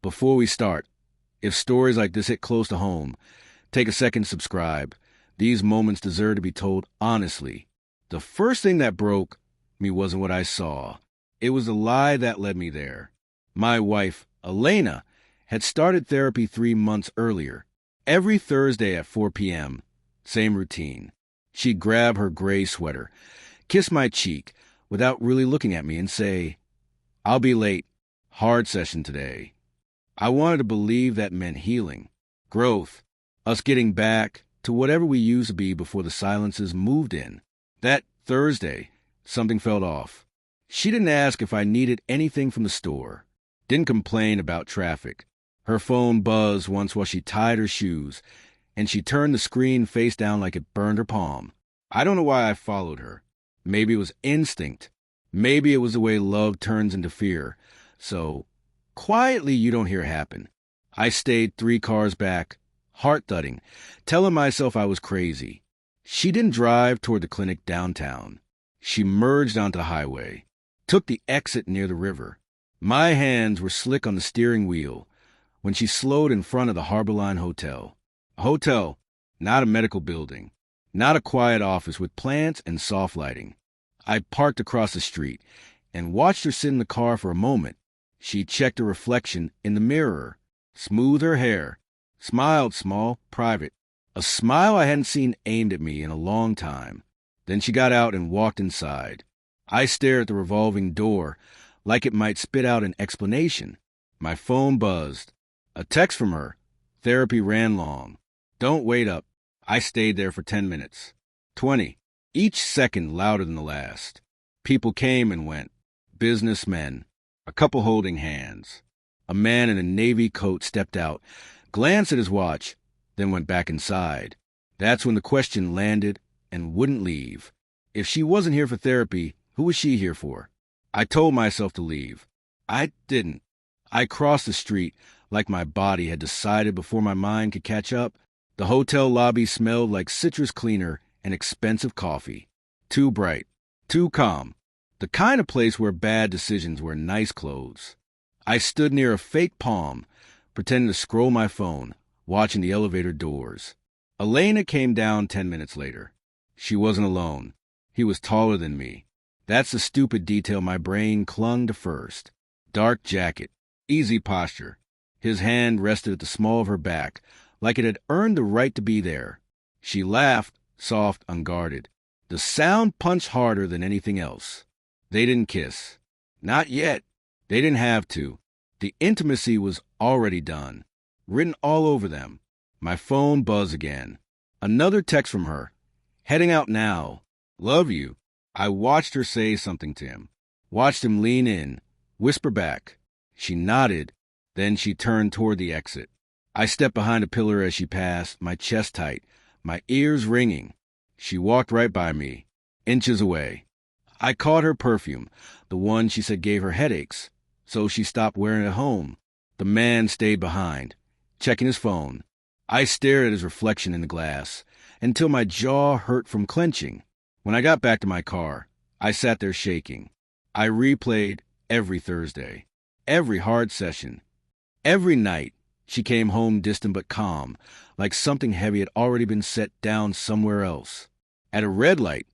Before we start, if stories like this hit close to home, take a second to subscribe. These moments deserve to be told honestly. The first thing that broke me wasn't what I saw. It was the lie that led me there. My wife, Elena, had started therapy 3 months earlier. Every Thursday at 4 p.m., same routine. She'd grab her gray sweater, kiss my cheek without really looking at me and say, "I'll be late. Hard session today." I wanted to believe that meant healing, growth, us getting back to whatever we used to be before the silences moved in. That Thursday, something felt off. She didn't ask if I needed anything from the store, didn't complain about traffic. Her phone buzzed once while she tied her shoes, and she turned the screen face down like it burned her palm. I don't know why I followed her. Maybe it was instinct. Maybe it was the way love turns into fear. So, quietly, you don't hear it happen. I stayed 3 cars back, heart thudding, telling myself I was crazy. She didn't drive toward the clinic downtown. She merged onto the highway, took the exit near the river. My hands were slick on the steering wheel when she slowed in front of the Harborline Hotel. A hotel, not a medical building, not a quiet office with plants and soft lighting. I parked across the street and watched her sit in the car for a moment. She checked her reflection in the mirror, smoothed her hair, smiled small, private, a smile I hadn't seen aimed at me in a long time. Then she got out and walked inside. I stared at the revolving door like it might spit out an explanation. My phone buzzed. A text from her. Therapy ran long. Don't wait up. I stayed there for 10 minutes. 20. Each second louder than the last. People came and went. Businessmen. A couple holding hands. A man in a navy coat stepped out, glanced at his watch, then went back inside. That's when the question landed and wouldn't leave. If she wasn't here for therapy, who was she here for? I told myself to leave. I didn't. I crossed the street like my body had decided before my mind could catch up. The hotel lobby smelled like citrus cleaner and expensive coffee. Too bright, too calm. The kind of place where bad decisions wear nice clothes. I stood near a fake palm, pretending to scroll my phone, watching the elevator doors. Elena came down 10 minutes later. She wasn't alone. He was taller than me. That's the stupid detail my brain clung to first. Dark jacket, easy posture. His hand rested at the small of her back, like it had earned the right to be there. She laughed, soft, unguarded. The sound punched harder than anything else. They didn't kiss. Not yet. They didn't have to. The intimacy was already done, written all over them. My phone buzzed again. Another text from her. Heading out now. Love you. I watched her say something to him. Watched him lean in, whisper back. She nodded. Then she turned toward the exit. I stepped behind a pillar as she passed, my chest tight, my ears ringing. She walked right by me, inches away. I caught her perfume, the one she said gave her headaches, so she stopped wearing it at home. The man stayed behind, checking his phone. I stared at his reflection in the glass until my jaw hurt from clenching. When I got back to my car, I sat there shaking. I replayed every Thursday, every hard session. Every night, she came home distant but calm, like something heavy had already been set down somewhere else. At a red light,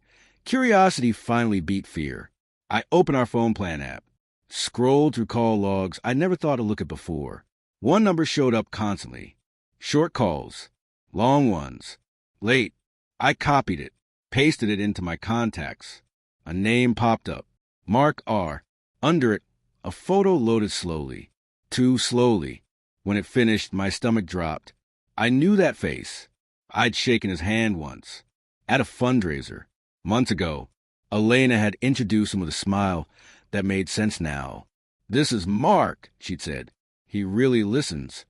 curiosity finally beat fear. I opened our phone plan app, scrolled through call logs I never thought to look at before. One number showed up constantly. Short calls, long ones, late. I copied it, pasted it into my contacts. A name popped up, Mark R. Under it, a photo loaded slowly. Too slowly. When it finished, my stomach dropped. I knew that face. I'd shaken his hand once. At a fundraiser. Months ago. Elena had introduced him with a smile that made sense now. "This is Mark," she'd said. "He really listens."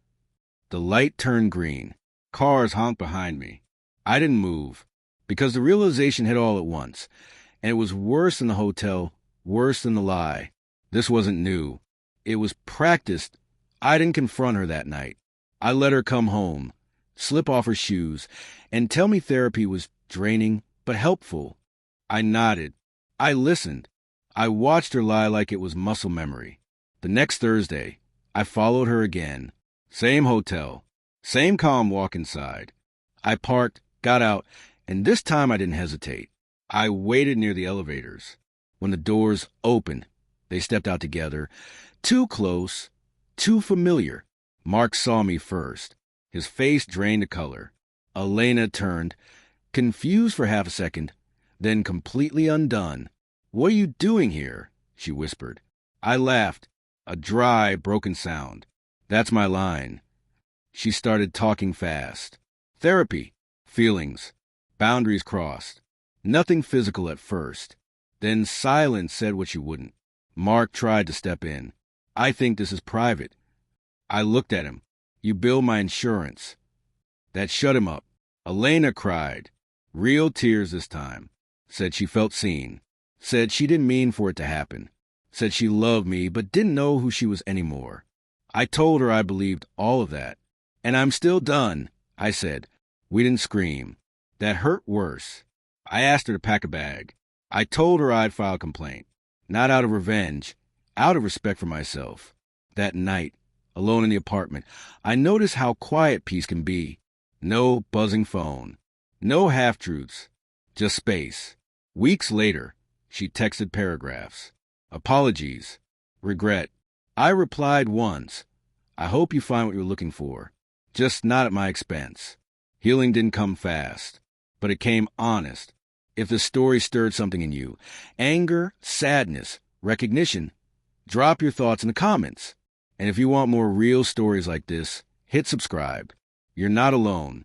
The light turned green. Cars honked behind me. I didn't move, because the realization hit all at once, and it was worse than the hotel, worse than the lie. This wasn't new. It was practiced. I didn't confront her that night. I let her come home, slip off her shoes, and tell me therapy was draining but helpful. I nodded. I listened. I watched her lie like it was muscle memory. The next Thursday, I followed her again. Same hotel. Same calm walk inside. I parked, got out, and this time I didn't hesitate. I waited near the elevators. When the doors opened, they stepped out together. Too close, too familiar. Mark saw me first. His face drained the color. Elena turned, confused for half a second, then completely undone. "What are you doing here?" she whispered. I laughed, a dry, broken sound. "That's my line." She started talking fast. Therapy, feelings, boundaries crossed. Nothing physical at first. Then silence said what she wouldn't. Mark tried to step in. "I think this is private." I looked at him. "You bill my insurance." That shut him up. Elena cried. Real tears this time. Said she felt seen. Said she didn't mean for it to happen. Said she loved me but didn't know who she was anymore. I told her I believed all of that. "And I'm still done," I said. We didn't scream. That hurt worse. I asked her to pack a bag. I told her I'd file a complaint. Not out of revenge, out of respect for myself. That night, alone in the apartment, I noticed how quiet peace can be. No buzzing phone. No half-truths. Just space. Weeks later, she texted paragraphs. Apologies. Regret. I replied once. "I hope you find what you're looking for. Just not at my expense." Healing didn't come fast, but it came honest. If the story stirred something in you, anger, sadness, recognition, drop your thoughts in the comments. And if you want more real stories like this, hit subscribe. You're not alone.